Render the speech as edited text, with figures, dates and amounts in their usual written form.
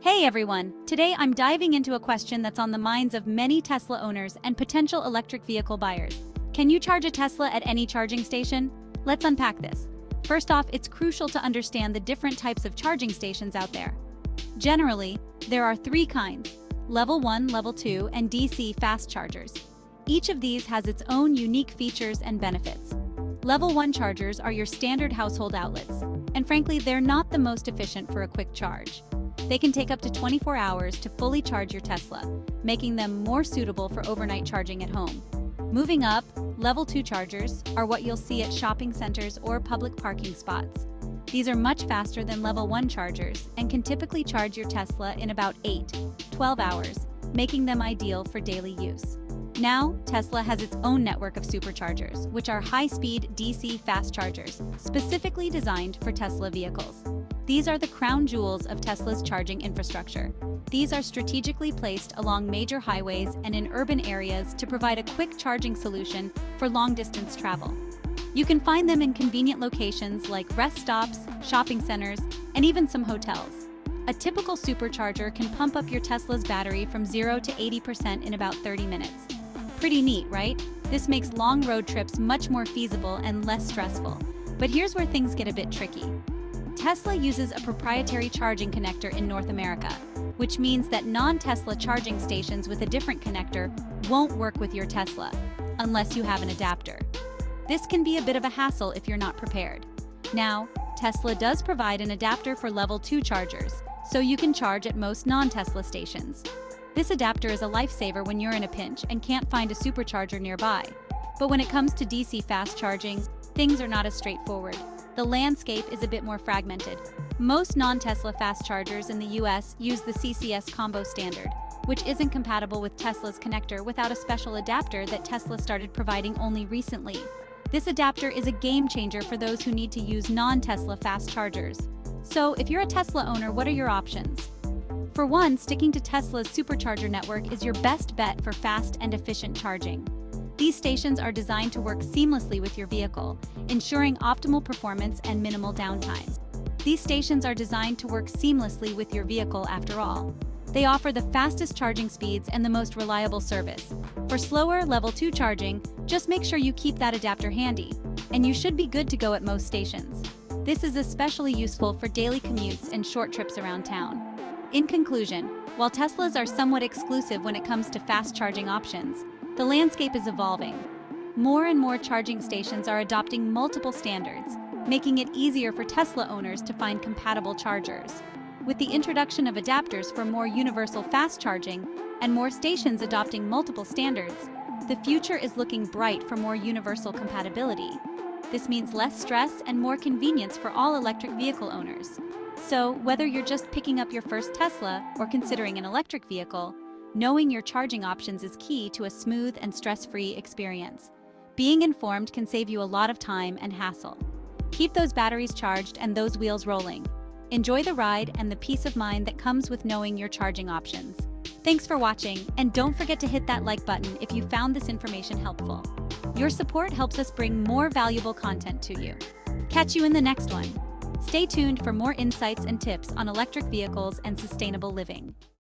Hey everyone! Today I'm diving into a question that's on the minds of many Tesla owners and potential electric vehicle buyers. Can you charge a Tesla at any charging station? Let's unpack this. First off, it's crucial to understand the different types of charging stations out there. Generally, there are three kinds: Level 1, Level 2, and DC fast chargers. Each of these has its own unique features and benefits. Level 1 chargers are your standard household outlets, and frankly, they're not the most efficient for a quick charge. They can take up to 24 hours to fully charge your Tesla, making them more suitable for overnight charging at home. Moving up, Level 2 chargers are what you'll see at shopping centers or public parking spots. These are much faster than Level 1 chargers and can typically charge your Tesla in about 8-12 hours, making them ideal for daily use. Now, Tesla has its own network of superchargers, which are high-speed DC fast chargers, specifically designed for Tesla vehicles. These are the crown jewels of Tesla's charging infrastructure. These are strategically placed along major highways and in urban areas to provide a quick charging solution for long-distance travel. You can find them in convenient locations like rest stops, shopping centers, and even some hotels. A typical supercharger can pump up your Tesla's battery from 0 to 80% in about 30 minutes. Pretty neat, right? This makes long road trips much more feasible and less stressful. But here's where things get a bit tricky. Tesla uses a proprietary charging connector in North America, which means that non-Tesla charging stations with a different connector won't work with your Tesla, unless you have an adapter. This can be a bit of a hassle if you're not prepared. Now, Tesla does provide an adapter for Level 2 chargers, so you can charge at most non-Tesla stations. This adapter is a lifesaver when you're in a pinch and can't find a supercharger nearby. But when it comes to DC fast charging, things are not as straightforward. The landscape is a bit more fragmented. Most non-Tesla fast chargers in the US use the CCS combo standard, which isn't compatible with Tesla's connector without a special adapter that Tesla started providing only recently. This adapter is a game changer for those who need to use non-Tesla fast chargers. So, if you're a Tesla owner, what are your options? For one, sticking to Tesla's supercharger network is your best bet for fast and efficient charging. These stations are designed to work seamlessly with your vehicle, ensuring optimal performance and minimal downtime. These stations are designed to work seamlessly with your vehicle after all. They offer the fastest charging speeds and the most reliable service. For slower Level 2 charging, just make sure you keep that adapter handy, and you should be good to go at most stations. This is especially useful for daily commutes and short trips around town. In conclusion, while Teslas are somewhat exclusive when it comes to fast charging options, the landscape is evolving. More and more charging stations are adopting multiple standards, making it easier for Tesla owners to find compatible chargers. With the introduction of adapters for more universal fast charging and more stations adopting multiple standards, the future is looking bright for more universal compatibility. This means less stress and more convenience for all electric vehicle owners. So, whether you're just picking up your first Tesla or considering an electric vehicle, knowing your charging options is key to a smooth and stress-free experience. Being informed can save you a lot of time and hassle. Keep those batteries charged and those wheels rolling. Enjoy the ride and the peace of mind that comes with knowing your charging options. Thanks for watching, and don't forget to hit that like button if you found this information helpful. Your support helps us bring more valuable content to you. Catch you in the next one. Stay tuned for more insights and tips on electric vehicles and sustainable living.